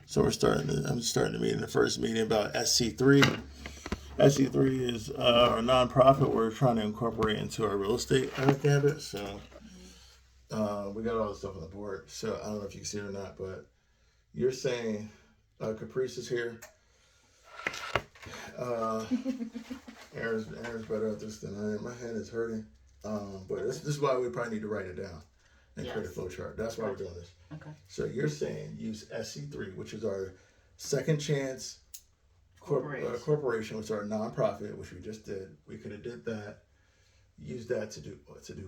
So I'm starting the meeting. The first meeting about SC3. SC3 is our nonprofit we're trying to incorporate into our real estate campus. So we got all the stuff on the board. So I don't know if you can see it or not, but you're saying Caprice is here. Uh, Aaron's better at this than I am. My hand is hurting. But this is why we probably need to write it down and create a flow chart. That's why we're doing this. Okay. So you're saying use SC3, which is our second chance corporation, which is our nonprofit, which we just did. We could have did that. Use that to do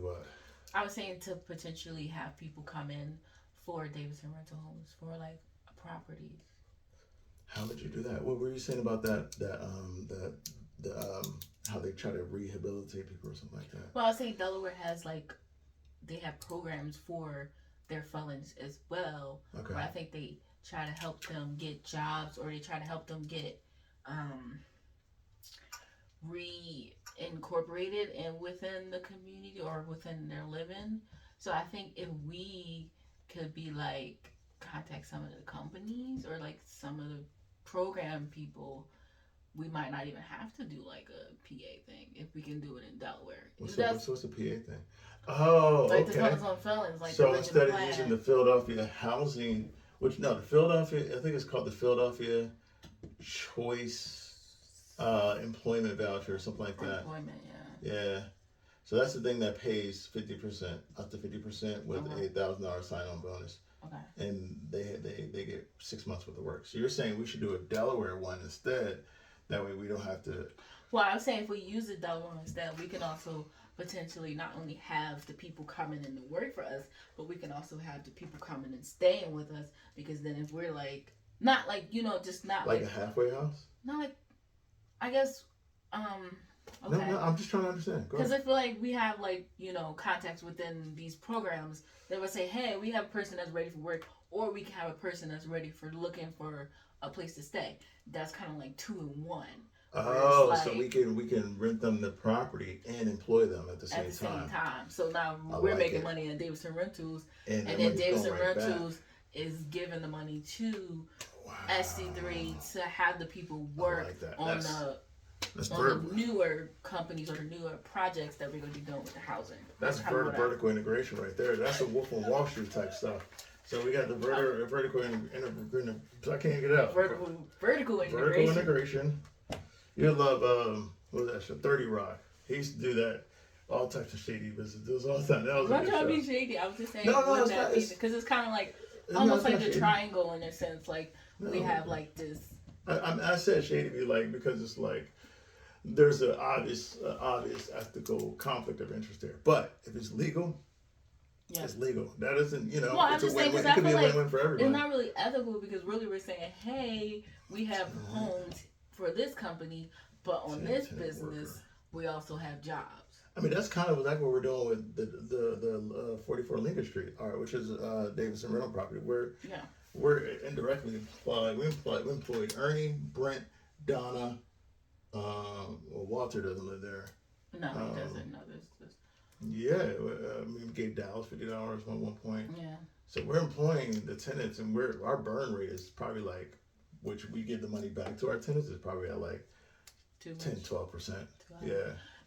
what? I was saying to potentially have people come in for Davidson rental homes for like properties. How would you do that? What were you saying about that how they try to rehabilitate people or something like that? Well, I was saying Delaware has like they have programs for their felons as well. Okay. Where I think they try to help them get jobs or they try to help them get reincorporated and within the community or within their living. So I think if we could be like contact some of the companies or like some of the program people, we might not even have to do like a PA thing if we can do it in Delaware. What's the PA thing? Oh, like okay. the felons on felons, like so instead of using the Philadelphia housing, the Philadelphia, I think it's called the Philadelphia Choice Employment Voucher or something like that. Employment, yeah. So that's the thing that pays 50%, up to 50% with a $1,000 sign-on bonus. Okay. And they get 6 months worth of work. So you're saying we should do a Delaware one instead. That way we don't have to. Well, I was saying if we use the Delaware instead, we can also potentially not only have the people coming in to work for us, but we can also have the people coming and staying with us. Because then if we're like, not like, just not like a halfway house? Not like, I guess, okay. No, I'm just trying to understand. Because I feel like we have like, contacts within these programs that would say, hey, we have a person that's ready for work, or we can have a person that's ready for looking for a place to stay. That's kind of like 2 in 1. Oh, like, so we can rent them the property and employ them at the same time. So now we're making money at Davidson Rentals, and then Davidson Rentals is giving the money to SC3 to have the people work on the newer companies or the newer projects that we're going to be doing with the housing. That's vertical integration right there. That's the Wolf on Wall Street type stuff. So we got the vertical integration. I can't get it out. Vertical integration. You love what was that show? 30 Rock. He used to do that. All types of shady business. It was all the time. That was a good show. I'm trying to be shady. I was just saying. No, it's not. Because it's kind of like almost like the triangle in a sense. Like we have like this. I said shady because it's like there's an obvious ethical conflict of interest there. But if it's legal. Yeah. It's legal. That isn't, well, I'm just saying because I feel like for everybody. It's not really ethical because really we're saying, hey, we have homes for this company, but on this business, we also have jobs. I mean, that's kind of like what we're doing with the 44 Lincoln Street, which is Davidson rental property. We're indirectly employed. We employed Ernie, Brent, Donna. Walter doesn't live there. No, he doesn't. No, this. Yeah, we gave Dallas $50 at one point. Yeah. So we're employing the tenants, and our burn rate is probably like, which we give the money back to our tenants is probably at like 10-12%. Yeah.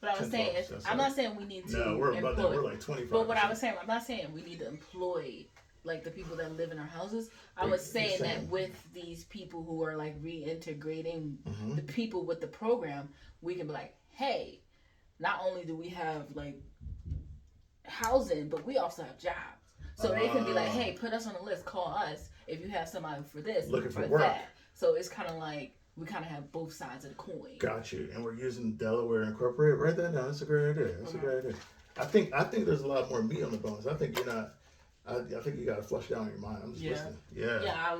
But I was saying, I'm not saying we need to. No, we're about that. We're like 25%. But what I was saying, I'm not saying we need to employ like the people that live in our houses. I was saying that with these people who are like reintegrating the people with the program, we can be like, hey, not only do we have like housing, but we also have jobs. So they can be like, hey, put us on the list, call us if you have somebody for this, looking for work. That. So it's kind of like we kind of have both sides of the coin. Got you. And we're using Delaware Incorporated. Write that down. That's a great idea. That's a great idea. I think there's a lot more meat on the bones. I think you're not. I think you got to flush down your mind. I'm just listening. Yeah. Yeah.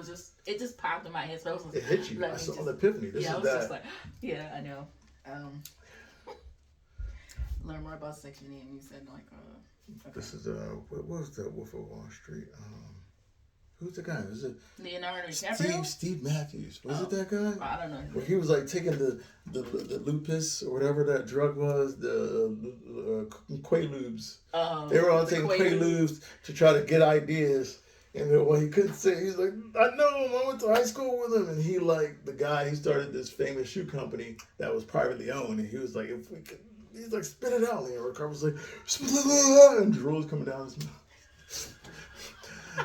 It just popped in my head. So it hit you. I saw an epiphany. Just like, yeah, I know. Learn more about Section 8. And you said like. Okay. This is what was that Wolf of Wall Street? Who's the guy? Was it Leonardo DiCaprio? Steve Matthews. Was it that guy? I don't know. Where he was like taking the lupus or whatever that drug was, the Quaaludes. They were all taking Quaaludes to try to get ideas, And then, well, he couldn't say. He's like, I know him. I went to high school with him. And he like the guy. He started this famous shoe company that was privately owned. And he was like, if we could, he's like, spit it out. And Ricardo was like, spit it out. And drool's coming down his mouth.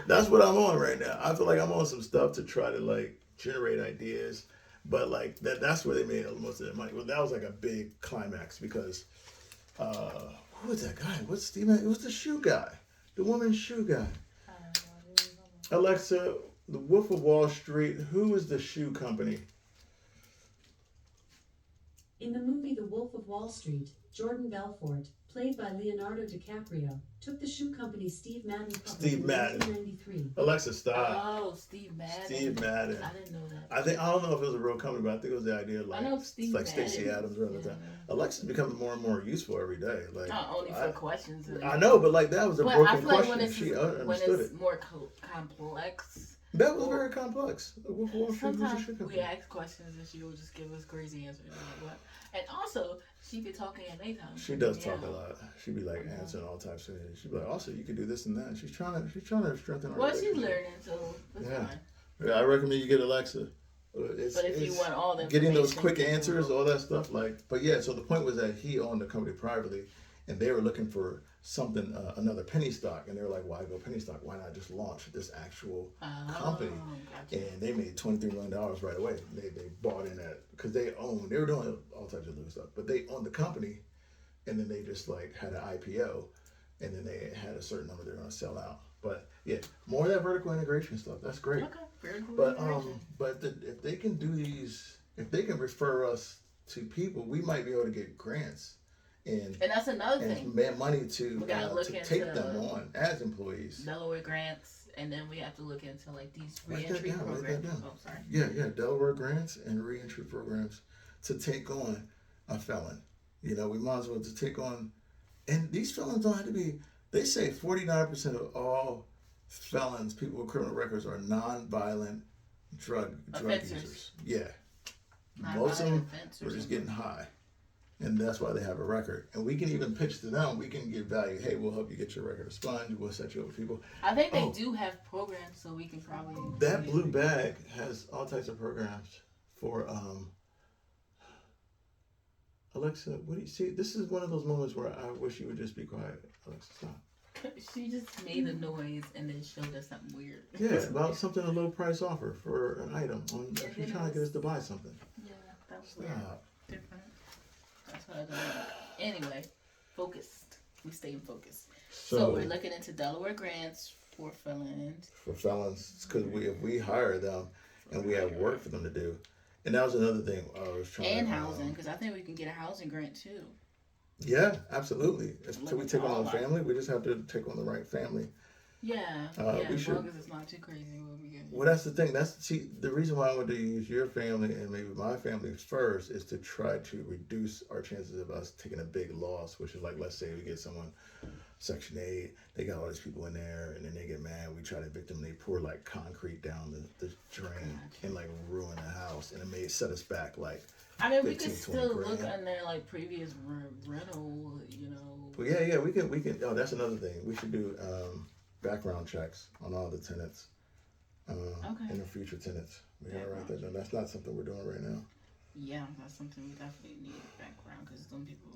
That's what I'm on right now. I feel like I'm on some stuff to try to like generate ideas. But like that's where they made most of their money. Well, that was like a big climax because who was that guy? What's Steve? It was the shoe guy, the woman's shoe guy. Alexa, the Wolf of Wall Street. Who is the shoe company? In the movie The Wolf of Wall Street, Jordan Belfort, played by Leonardo DiCaprio, took the shoe company Steve Madden public Steve in Madden. 1993. Alexa, stop. Oh, Steve Madden. Steve Madden. I didn't know that. I don't know if it was a real company, but I think it was the idea like I know Steve like Madden. Stacey Adams around the time. Alexa's becoming more and more useful every day. Like Not only for questions. I know, but like that was a But I broken feel like question. when it's, She when understood it's it. more complex, That was very complex. The Wolf of Wall Street was a sometimes shoe we company. ask questions and she will just give us crazy answers. Like, what? And also, she be talking in daytime. She does talk a lot. She be like answering all types of things. She be like, also you can do this and that. She's trying to strengthen her. Well, she's relationship. learning, so it's Yeah. fine. Yeah, I recommend you get Alexa. But if you want all the getting those information, quick answers, all that stuff, like. But yeah, so the point was that he owned the company privately, and they were looking for something, another penny stock, and they were like, "Why go penny stock? Why not just launch this actual company?" Gotcha. And they made $23 million right away. They bought in that because they were doing all types of little stuff, but they owned the company, and then they just like had an IPO, and then they had a certain number they're going to sell out. But yeah, more of that vertical integration stuff. That's great. Okay, very cool. But if they can do these, if they can refer us to people, we might be able to get grants and that's another thing. money to We gotta look take into them on as employees. Delaware grants, and then we have to look into like these Write that reentry down, write that programs. down. Oh, sorry. Yeah, Delaware grants and reentry programs to take on a felon. You know, we might as well to take on, and these felons don't have to be. They say 49% of all felons, people with criminal records, are non-violent drug Offenses. users. Yeah, Not most of them violent offense or are just something. getting high, and that's why they have a record. And we can even pitch to them. We can give value. Hey, we'll help you get your record expunged. We'll set you up with people. I think they do have programs, so we can probably. That blue bag has all types of programs for Alexa, what do you see? This is one of those moments where I wish you would just be quiet. Alexa, stop. She just made a noise and then showed us something weird. Yeah, about something, a low price offer for an item. She's trying to get us to buy something. Yeah, that was weird. Stop. Different. That's what I don't know. Anyway, focused. We stay focused. So we're looking into Delaware grants for felons. For felons, because if we hire them and we have work for them to do, and that was another thing I was trying. And housing, because I think we can get a housing grant too. Yeah, absolutely. Until we Look take at on all a our- family, we just have to take on the right family. Yeah, we as should- long as it's not too crazy, we'll be good. Well, that's the thing. The reason why I wanted to use your family and maybe my family first is to try to reduce our chances of us taking a big loss, which is like, let's say we get someone Section 8, they got all these people in there, and then they get mad. We try to evict them, they pour like concrete down the drain and like ruin the house, and it may set us back like. I mean, we 15, could 20 still look grand. on their like previous rental, you know. Well, yeah, we can. Oh, that's another thing. We should do background checks on all the tenants. And the future tenants. We gotta write that down. That's not something we're doing right now. Yeah, that's something we definitely need background because some people.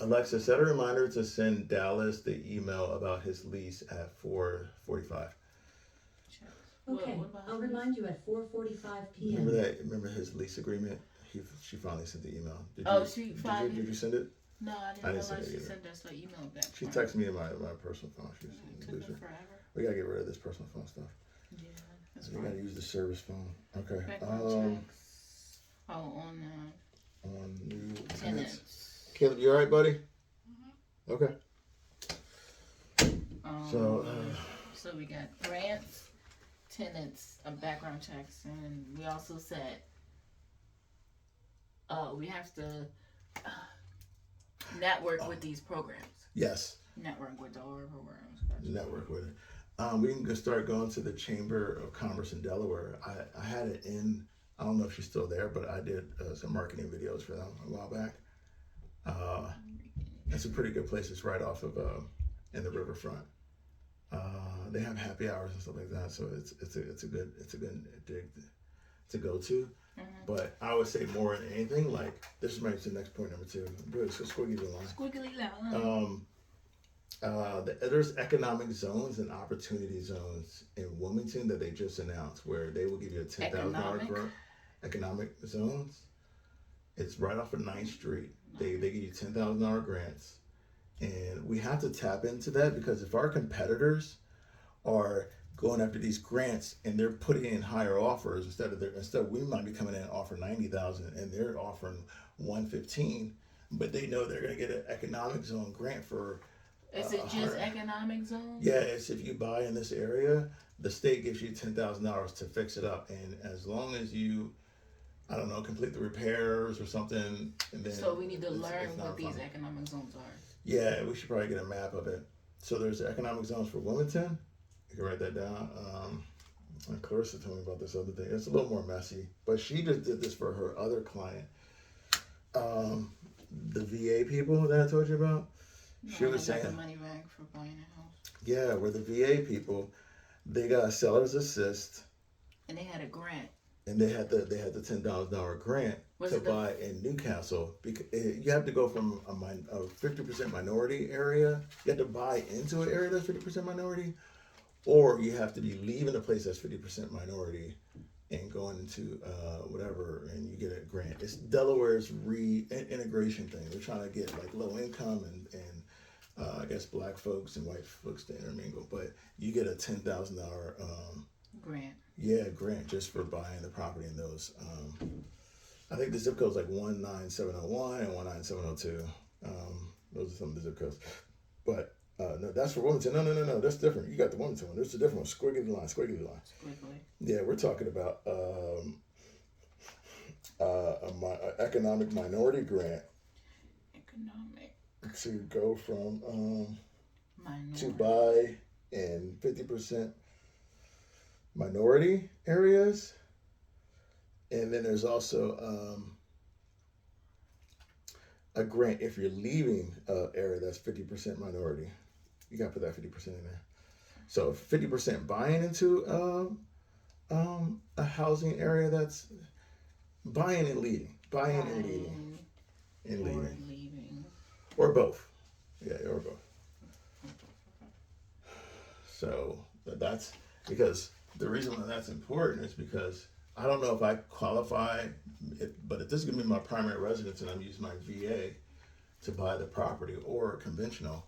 Alexa, set a reminder to send Dallas the email about his lease at 4:45. Okay, What about I'll his? remind you at 4:45 p.m. Remember that? Remember his lease agreement? She finally sent the email. Did you send it? No, I didn't I didn't realize send it she either. sent us an email back. She texted me in my personal phone. She's It a took loser. them forever. We gotta get rid of this personal phone stuff. Yeah, that's We fine. gotta use the service phone. Okay. Background checks. Oh, on On new tenants. tenants. Caleb, you alright, buddy? Okay. Um, So, so we got grants, tenants, background checks, and we also said we have to network with these programs. yes. Network with all our programs. Network with it. We can start going to the Chamber of Commerce in Delaware. I had it in, I don't know if she's still there, but I did some marketing videos for them a while back. It's a pretty good place. It's right off of, in the riverfront. They have happy hours and stuff like that, so it's a good dig to go to. But I would say more than anything, like this might be the next point number 2. Good, so squiggly line. Squiggly line. There's economic zones and opportunity zones in Wilmington that they just announced where they will give you a $10,000 grant. Economic zones. It's right off of 9th Street. They give you $10,000 grants, and we have to tap into that because if our competitors are going after these grants and they're putting in higher offers instead we might be coming in and offering 90,000 and they're offering 115, but they know they're going to get an economic zone grant for. Is it just economic zone? Yeah, it's if you buy in this area, the state gives you $10,000 to fix it up, and as long as you, I don't know, complete the repairs or something, and then. So we need to learn what these economic zones are. Yeah, we should probably get a map of it. So there's economic zones for Wilmington. You can write that down. Clarissa told me about this other thing. It's a little more messy, but she just did this for her other client. The VA people that I told you about. She was saying the money back for buying a house. Yeah, where the VA people, they got seller's assist, and they had a grant, and they had the $10,000 grant to buy in Newcastle. Because you have to go from a 50% minority area, you have to buy into an area that's 50% minority, or you have to be leaving a place that's 50% minority and going into whatever, and you get a grant. It's Delaware's reintegration thing. They're trying to get like low income and I guess black folks and white folks to intermingle, but you get a $10,000 grant. Yeah, grant just for buying the property in those. I think the zip code's like 19701 and 19702. Those are some of the zip codes. But no, that's for Wilmington. No, that's different. You got the Wilmington one. There's a different one. Squiggly line. Squiggly. Yeah, we're talking about an economic minority grant. Economic. To go from minority. To buy in 50% minority areas, and then there's also a grant if you're leaving an area that's 50% minority. You got to put that 50% in there. So 50% buying into a housing area that's buying and leaving, and leaving. Or both. Yeah, or both. So that's because the reason why that's important is because I don't know if I qualify, but if this is going to be my primary residence and I'm using my VA to buy the property or conventional,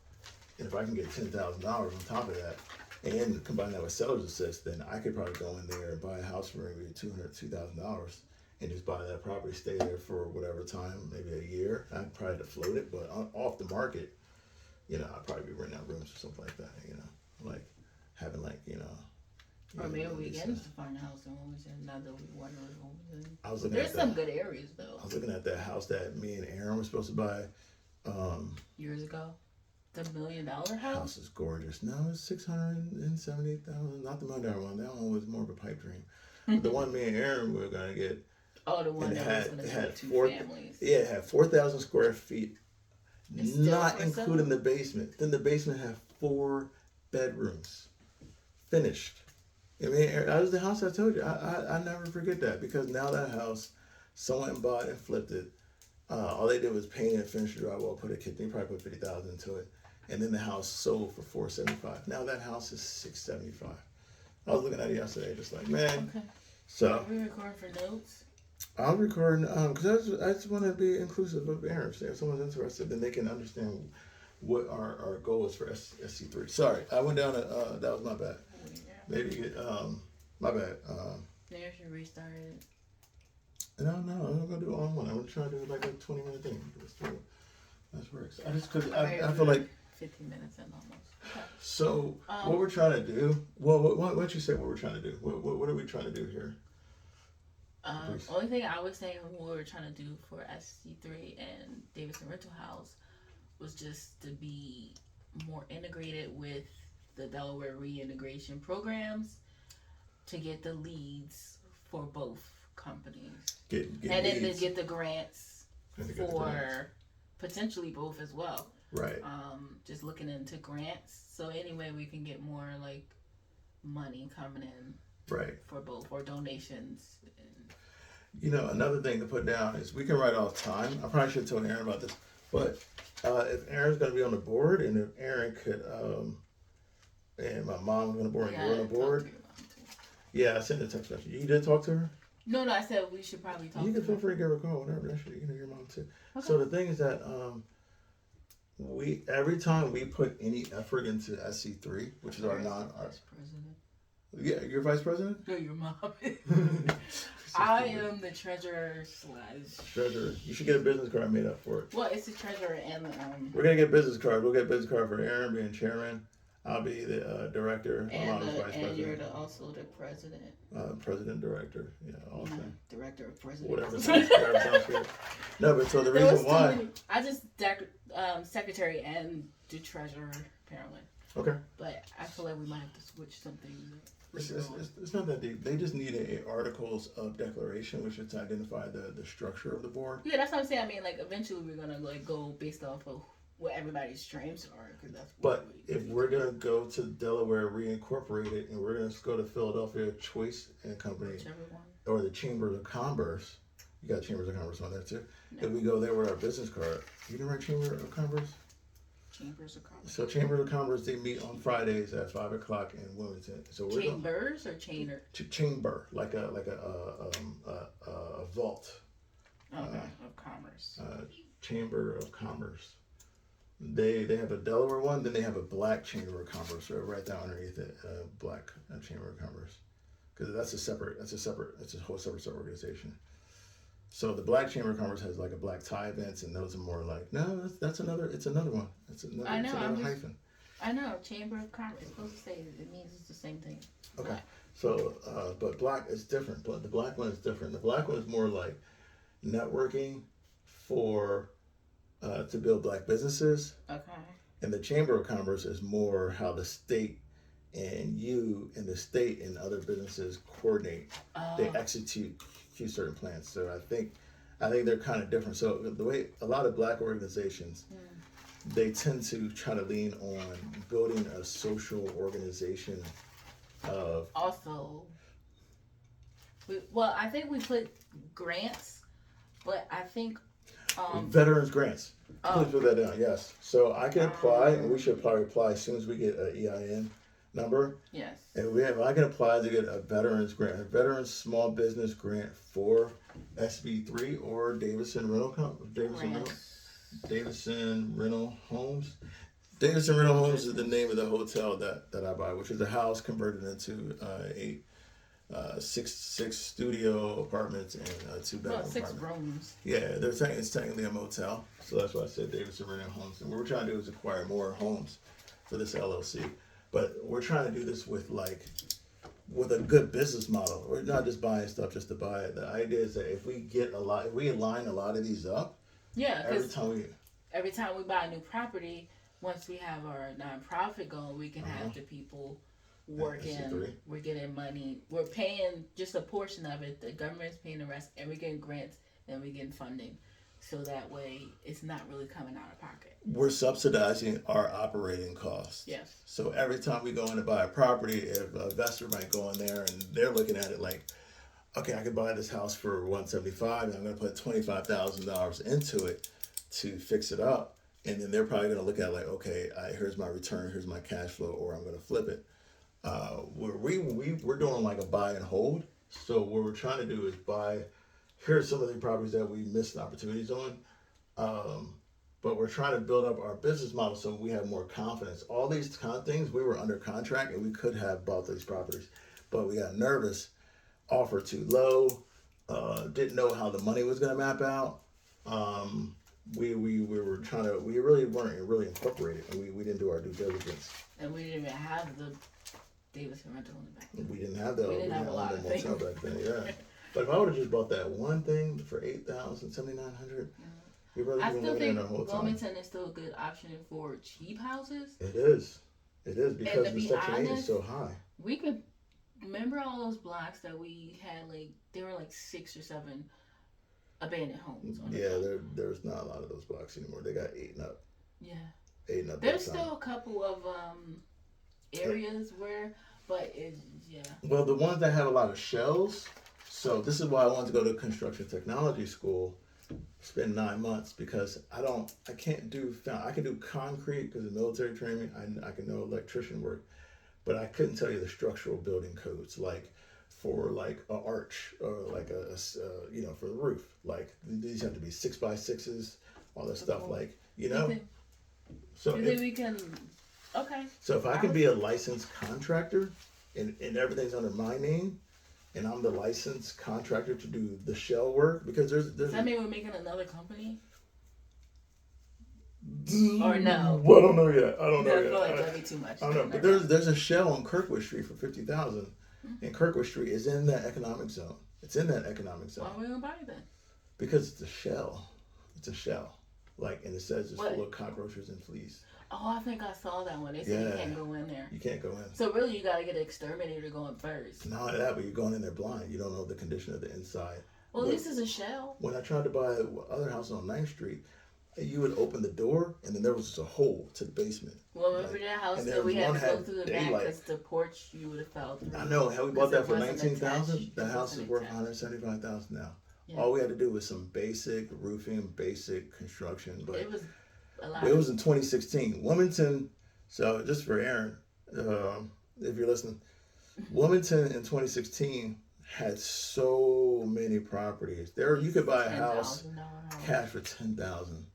and if I can get $10,000 on top of that and combine that with seller's assist, then I could probably go in there and buy a house for maybe $200,000 and just buy that property, stay there for whatever time, maybe a year. I'd probably have to float it, but off the market, I'd probably be renting out rooms or something like that, like having or maybe we get to find a house in Wilmington now that we want to live in Wilmington. I was looking There's some good areas though. I was looking at that house that me and Aaron were supposed to buy years ago. The $1 million house? House is gorgeous. No, it's $670,000. Not the $1 million one. That one was more of a pipe dream. But the one me and Aaron were gonna get. Oh, the one that was gonna have 2 families. Yeah, it had 4,000 square feet, not including the basement. Then the basement had 4 bedrooms, finished. I mean, that was the house I told you. I never forget that because now that house, someone bought and flipped it. All they did was paint and finish the drywall, put a kitchen. They probably put $50,000 into it, and then the house sold for $475. Now that house is $675. I was looking at it yesterday, just like man. Okay. So. Are we recording for notes? I'm recording because I just want to be inclusive of Aaron. So if someone's interested, then they can understand what our goal is for SC3. Sorry, I went down. That was my bad. Maybe my bad. Maybe I should restart it. No, I'm not gonna do it all in one. I'm gonna try to do like a 20-minute thing. That works. I just could. I feel like 15 minutes in almost. Okay. So what we're trying to do? Well, why don't you say what we're trying to do? What are we trying to do here? Only thing I was saying what we were trying to do for SC3 and Davidson Rental House was just to be more integrated with the Delaware reintegration programs to get the leads for both companies. Get and then to get the grants for potentially both as well. Right. Just looking into grants. So any way we can get more like money coming in Right. for both or donations. And, Another thing to put down is we can write off time. I probably should have told Aaron about this, but if Aaron's going to be on the board, and if Aaron could, and my mom's on the board, and yeah, you're on the talk to board. your mom, too. Yeah, I sent a text message. You did talk to her? No, I said we should probably talk. You to can feel her. free to give her a call, whatever. That should, your mom too. Okay. So the thing is that we every time we put any effort into SC3, which is our Vice president. yeah, you're vice president. No, your mom. I am the treasurer / treasurer. You should get a business card made up for it. Well, it's the treasurer and We're gonna get business card. We'll get business card for Aaron being chairman. I'll be the director. Along with vice and you're president. also the president. President, director. Yeah, all Yeah, things. director of president. Whatever sounds good. No, but so the There was reason too why. many. I just secretary and the treasurer apparently. Okay. But I feel like we might have to switch some things. It's not that deep. They just need a articles of declaration, which is to identify the structure of the board. Yeah, that's what I'm saying. I mean, like eventually we're gonna like go based off of what everybody's streams are, because that's. What But if we're gonna go to Delaware, reincorporate it, and we're gonna go to Philadelphia Choice and Company whichever one. or the Chambers of Commerce, you got Chambers of Commerce on there too. No. If we go there with our business card, you didn't write Chamber of Commerce. Chambers of Commerce. So Chambers of Commerce, they meet on Fridays at 5:00 in Wilmington. So we're going Chambers or chainer? chamber, like a vault. Okay, of commerce. Chamber of Commerce. They have a Delaware one, then they have a black Chamber of Commerce right down underneath it, black Chamber of Commerce, because that's a whole separate organization. So the black Chamber of Commerce has like a black tie events, and those are more like it's another one. It's another, I know, it's another hyphen. I know, Chamber of Commerce. It's supposed to say it means it's the same thing. Okay. Black. So, but black is different. But the black one is different. The black one is more like networking for to build black businesses. Okay. And the Chamber of Commerce is more how the state and you and the state and other businesses coordinate. They execute certain plans. So I think they're kind of different. So the way a lot of black organizations, they tend to try to lean on building a social organization of. Also, I think we put grants, but I think Veterans grants. Please put that down. Yes. So I can apply, and we should probably apply as soon as we get an EIN number. yes. And I can apply to get a veterans grant, a veterans small business grant for SB3 or Davison Rental Homes. Davison Rental Homes is the name of the hotel that I buy, which is a house converted into six studio apartments and 2 bedroom Well, 6 apartment. rooms. Yeah, it's technically a motel, so that's why I said Davison Rental Homes. And what we're trying to do is acquire more homes for this LLC. But we're trying to do this with a good business model. We're not just buying stuff just to buy it. The idea is that if we align a lot of these up, Yeah, every because time we buy a new property, once we have our nonprofit going, we can have the people working. SC3. We're getting money. We're paying just a portion of it. The government's paying the rest, and we're getting grants and we're getting funding. So that way, it's not really coming out of pocket. we're subsidizing our operating costs. Yes. So every time we go in to buy a property, if an investor might go in there and they're looking at it like, okay, I could buy this house for $175, and I'm going to put $25,000 into it to fix it up, and then they're probably going to look at it like, okay, here's my return, here's my cash flow, or I'm going to flip it. We're doing like a buy and hold. So what we're trying to do is buy. Here's some of the properties that we missed opportunities on. But we're trying to build up our business model so we have more confidence. All these kind of things, we were under contract and we could have bought these properties, but we got nervous, offered too low, didn't know how the money was going to map out. We really weren't really incorporated, and we didn't do our due diligence. And we didn't even have the Davison rental in the back. We didn't have that. We didn't have a lot of things. Back then, yeah. But if I would have just bought that one thing for $8,000, $7,900, we really I been still living in think our whole time. Wilmington is still a good option for cheap houses. It is because to the be Section 8 is honest, so high. We could remember all those blocks that we had, like there were like 6 or 7 abandoned homes on Yeah, the block. there's not a lot of those blocks anymore. They got 8 and up. Yeah. ate up There's that time. still a couple of areas where, but yeah. Well, the ones that have a lot of shells. So this is why I wanted to go to construction technology school, spend 9 months, because I can't do, I can do concrete because of military training. I can know electrician work, but I couldn't tell you the structural building codes, like for like a arch or like for the roof. Like these have to be 6x6s, all that stuff. Like So You think we can? Okay. So if I can be a licensed contractor and everything's under my name and I'm the licensed contractor to do the shell work, because there's Does that mean we're making another company? Or no? Well, I don't know yet. I don't know I yet. feel like that'd be too much. I don't know. But there's a shell on Kirkwood Street for 50,000. And Kirkwood Street is in that economic zone. It's in that economic zone. Why are we gonna buy it then? Because it's a shell. It's a shell. Like, and it says it's What? full of cockroaches and fleas. Oh, I think I saw that one. They said you can't go in there. You can't go in. So really, you gotta get an exterminator going first. Not only that, but you're going in there blind. You don't know the condition of the inside. Well, this is a shell. When I tried to buy other house on 9th Street, you would open the door and then there was just a hole to the basement. Well, remember that house and that we had one to go had through the back daylight. because the porch you would have fell through. I know. How we bought that for Because it wasn't 19,000? attached. The It house is wasn't worth attached. 175,000 now. Yeah. All we had to do was some basic roofing, basic construction, but It was a lot. it was in 2016. Wilmington. So just for Aaron, if you're listening, Wilmington in 2016 had so many properties. There, you could buy a house $10,000 cash for 10,000.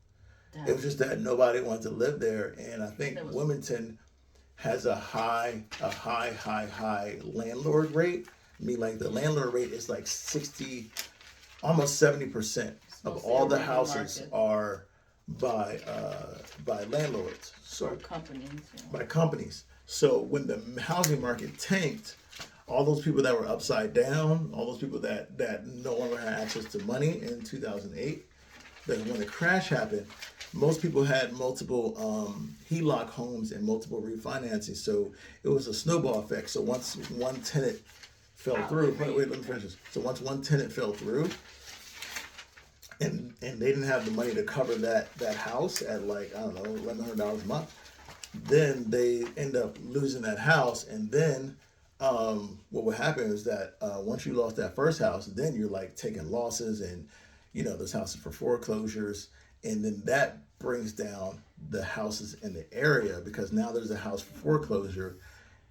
It was just that nobody wanted to live there, and I think Wilmington has a high landlord rate. I mean, like the landlord rate is like 60, almost 70% of all the houses are by landlords. So companies. by companies. So when the housing market tanked, all those people that were upside down, all those people that no longer had access to money in 2008, that when the crash happened, most people had multiple HELOC homes and multiple refinancing. So it was a snowball effect. So once one tenant fell through, wait, let me finish this. So once one tenant fell through, and they didn't have the money to cover that house at like, I don't know, $1,100 a month, then they end up losing that house. And then what would happen is that once you lost that first house, then you're like taking losses, and those houses for foreclosures, and then that brings down the houses in the area because now there's a house for foreclosure.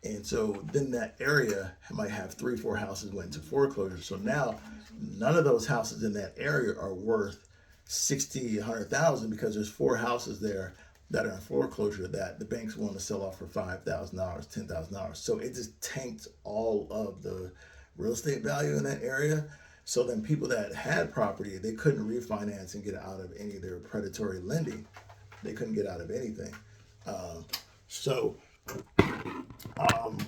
And so then that area might have 3-4 houses went into foreclosure. So now none of those houses in that area are worth 60, 100,000 because there's 4 houses there that are in foreclosure that the banks want to sell off for $5,000, $10,000. So it just tanked all of the real estate value in that area. So then people that had property, they couldn't refinance and get out of any of their predatory lending. They couldn't get out of anything.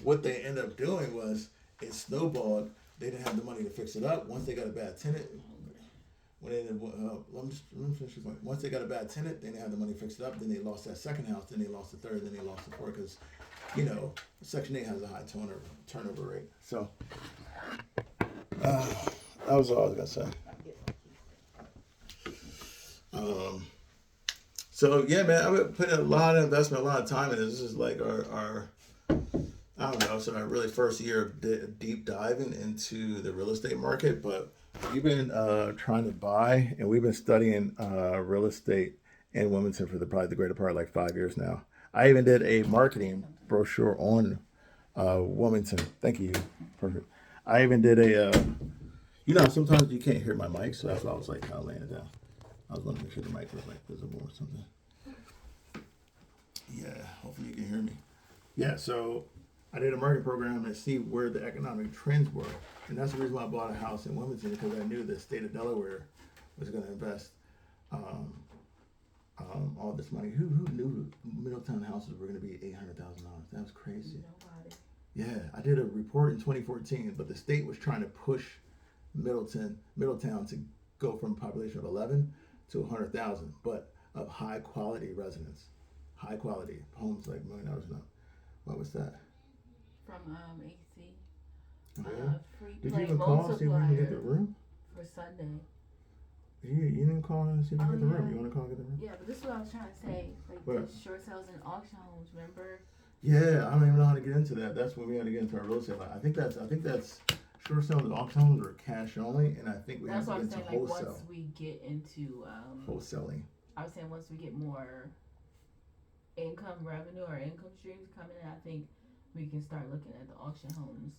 What they ended up doing was it snowballed. They didn't have the money to fix it up. Once they got a bad tenant, once they got a bad tenant, they didn't have the money to fix it up. Then they lost that second house. Then they lost the third. Then they lost the fourth because, Section 8 has a high turnover rate. So that was all I was gonna say. So yeah, man, I've been putting a lot of investment, a lot of time in this. This is like our I don't know, so our really first year of deep diving into the real estate market. But we've been trying to buy, and we've been studying real estate in Wilmington for probably the greater part of like 5 years now. I even did a marketing brochure on Wilmington. Thank you. Perfect. I even did a, sometimes you can't hear my mic, so that's why I was like kind of laying it down. I was going to make sure the mic was like visible or something. Yeah, hopefully you can hear me. Yeah, so I did a marketing program to see where the economic trends were. And that's the reason why I bought a house in Wilmington, because I knew the state of Delaware was going to invest all this money. Who knew Middletown houses were going to be $800,000? That was crazy. Nobody. Yeah, I did a report in 2014, but the state was trying to push Middletown to go from a population of 11 to 100,000, but of high quality residents, high quality homes like $1 million and up. What was that? From AC. Oh, yeah? Free Did you play even call and see where you get the multiplier room? for Sunday. You didn't call and see if you Oh, get the room. yeah. You want to call and get the room? Yeah, but this is what I was trying to say. Like What? the short sales and auction homes, remember? Yeah, I don't even know how to get into that. That's when we had to get into our real estate. I think that's short sales and auction homes are cash only, and I think we That's have what to I'm get saying. into Like wholesale. once we get into, Wholesaling. I was saying once we get more income revenue or income streams coming in, I think we can start looking at the auction homes,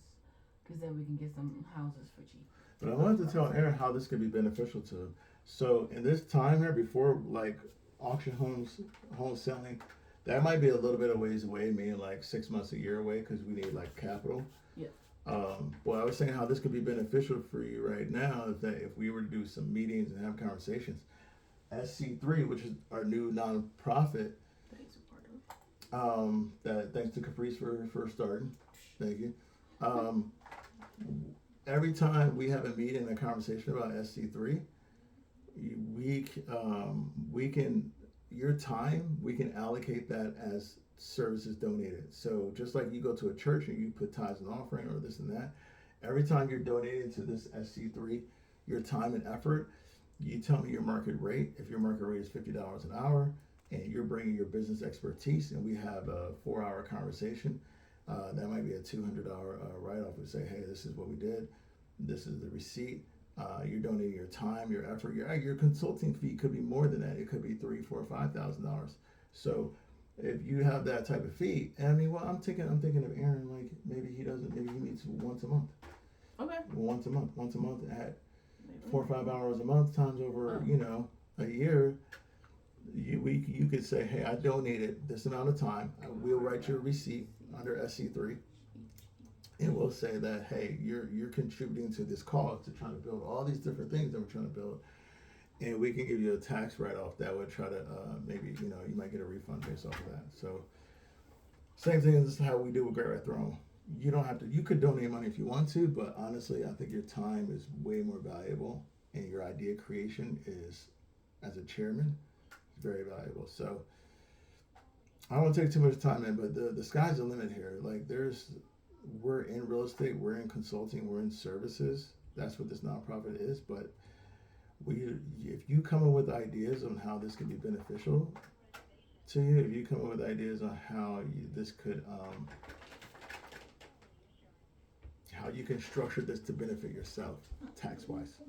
because then we can get some houses for cheap. But I wanted to tell Aaron how this could be beneficial to him. So in this time here, before like auction homes, home selling, that might be a little bit of ways away, meaning like 6 months, a year away, because we need like capital. Yeah. Well, I was saying how this could be beneficial for you right now is that if we were to do some meetings and have conversations, SC3, which is our new nonprofit, that thanks to Caprice for starting. Thank you. Every time we have a meeting and a conversation about SC3, we can your time we can allocate that as services donated. So just like you go to a church and you put tithes and offering or this and that, every time you're donating to this SC3, your time and effort, you tell me your market rate. If your market rate is $50 an hour, and you're bringing your business expertise, and we have a 4-hour conversation, that might be a $200 write-off. We say, hey, this is what we did. This is the receipt. You're donating your time, your effort. Your consulting fee could be more than that. It could be $3,000, $4,000, $5,000. So if you have that type of fee, I mean, well, I'm thinking of Aaron. Like maybe he meets once a month. Okay. Once a month at 4 or 5 hours a month times over, a year. You could say, hey, I donated this amount of time. We'll write your receipt under SC3, and we'll say that, hey, you're contributing to this cause to try to build all these different things that we're trying to build, and we can give you a tax write-off that would try to maybe you might get a refund based off of that. So same thing as how we do with Great Red Throne. You don't have to. You could donate money if you want to, but honestly, I think your time is way more valuable, and your idea creation is, as a chairman, very valuable. So I don't want to take too much time in, but the sky's the limit here. Like we're in real estate, we're in consulting, we're in services. That's what this nonprofit is. But if you come up with ideas on how this could be beneficial to you, if you come up with ideas on how this could, how you can structure this to benefit yourself tax wise,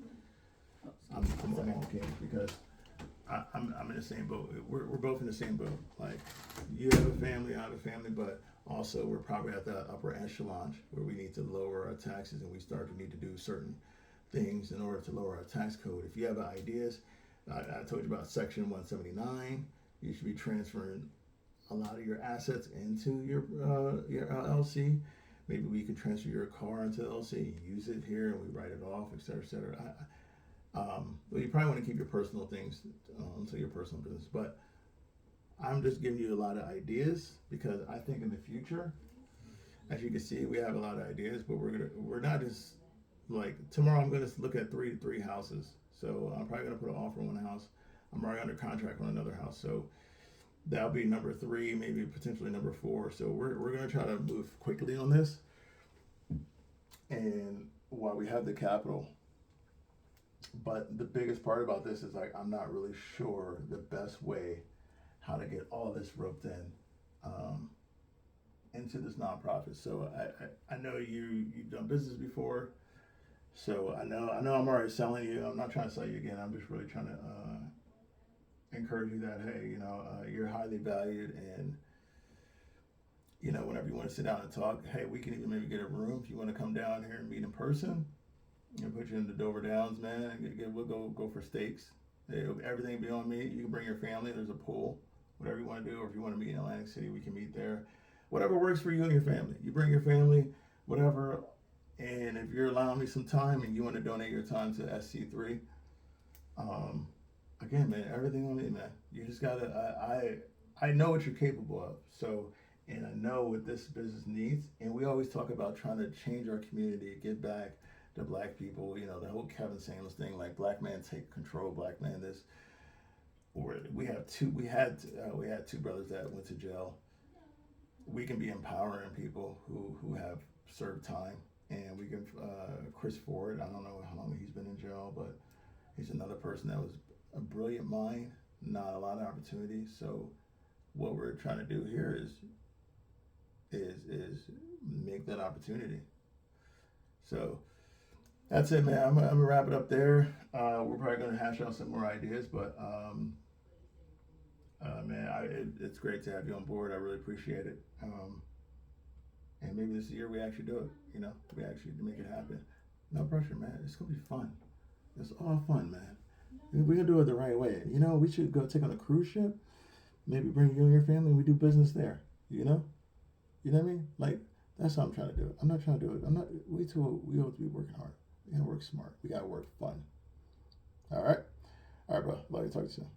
I'm all game because I'm in the same boat. We're both in the same boat. Like you have a family, I have a family, but also we're probably at that upper echelon where we need to lower our taxes and we start to need to do certain things in order to lower our tax code. If you have ideas, I told you about Section 179. You should be transferring a lot of your assets into your LLC. Maybe we could transfer your car into the LLC, use it here, and we write it off, et cetera, et cetera. Well, you probably want to keep your personal things to your personal business, but I'm just giving you a lot of ideas because I think in the future, as you can see, we have a lot of ideas, but we're not just like tomorrow. I'm going to look at three houses, so I'm probably going to put an offer on one house. I'm already under contract on another house, so that'll be number 3, maybe potentially number 4. So we're going to try to move quickly on this, and while we have the capital. But the biggest part about this is like I'm not really sure the best way how to get all this roped into this nonprofit. So I know you've done business before, so I know I'm already selling you. I'm not trying to sell you again. I'm just really trying to encourage you that hey, you're highly valued, and whenever you want to sit down and talk, hey, we can even maybe get a room if you want to come down here and meet in person. Put you in the Dover Downs, man. We'll go for steaks. Everything be on me. You can bring your family. There's a pool. Whatever you want to do, or if you want to meet in Atlantic City, we can meet there. Whatever works for you and your family. You bring your family, whatever. And if you're allowing me some time and you want to donate your time to SC3, again, man, everything on me, man. You just gotta. I know what you're capable of. So, and I know what this business needs. And we always talk about trying to change our community, get back to black people, the whole Kevin Samuels thing, like black man take control, black man this. Or we had two brothers that went to jail. We can be empowering people who have served time, and we can Chris Ford. I don't know how long he's been in jail, but He's another person that was a brilliant mind, not a lot of opportunities. So what we're trying to do here is make that opportunity. So that's it, man. I'm gonna wrap it up there. We're probably gonna hash out some more ideas, but man, it's great to have you on board. I really appreciate it. And maybe this year we actually do it. You know, we actually make it happen. No pressure, man. It's gonna be fun. It's all fun, man. We're gonna do it the right way. You know, we should go take on a cruise ship. Maybe bring you and your family. And we do business there. You know what I mean? Like that's how I'm trying to do it. I'm not trying to do it. I'm not. We have to be working hard. We gotta work smart. We gotta work fun. All right, bro. Love you. Talk to you soon.